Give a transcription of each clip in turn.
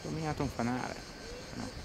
Illuminato un fanale. No.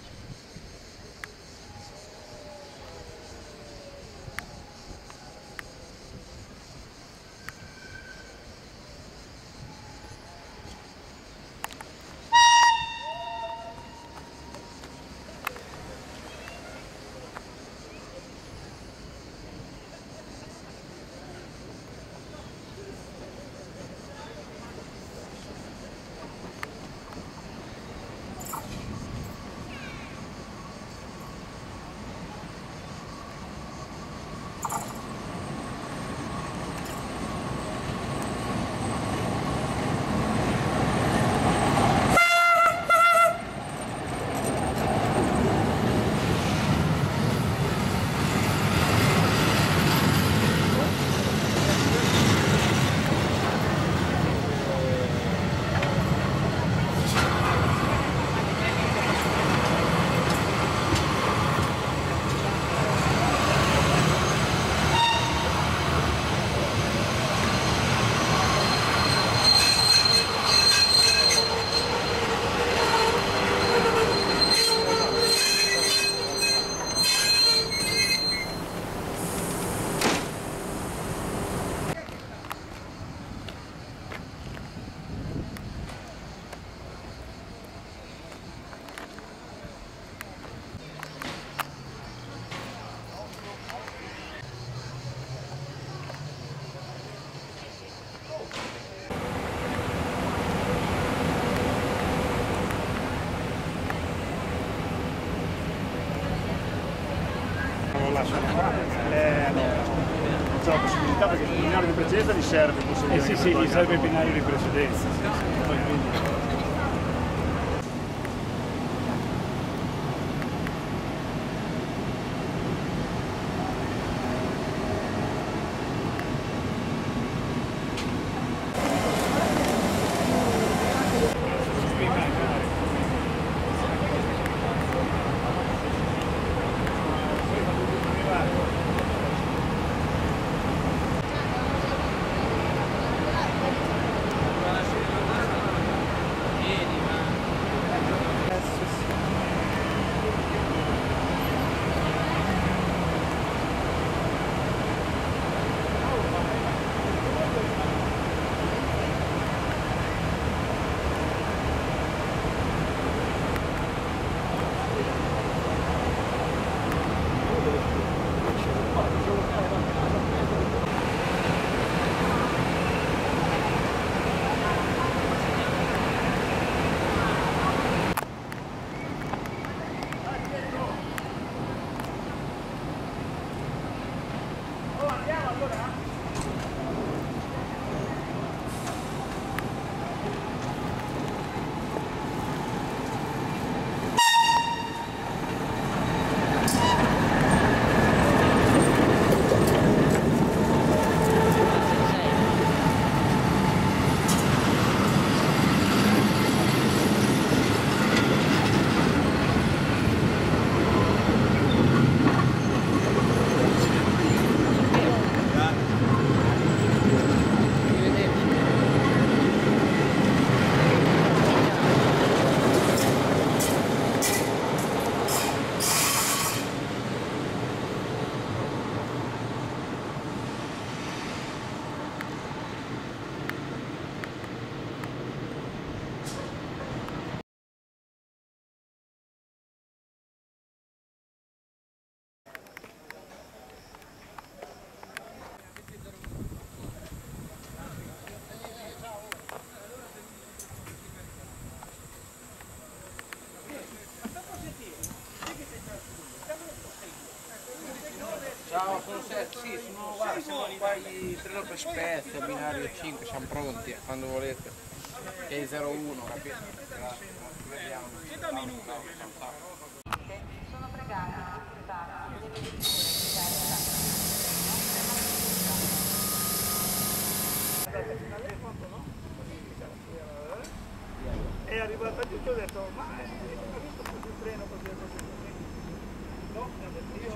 C'è la possibilità perché sul binario di precedenza gli serve sì, gli serve il binario di precedenza. Sì. Ciao, sono Seth, sì, guarda, siamo qua in treno per Spezia, binario 5, siamo pronti, quando volete. Che è 01, capito? Grazie, vediamo. Sono pregati di riservarsi delle misure è arrivata giù e ho detto ma ho visto questo treno così no, mi ha detto io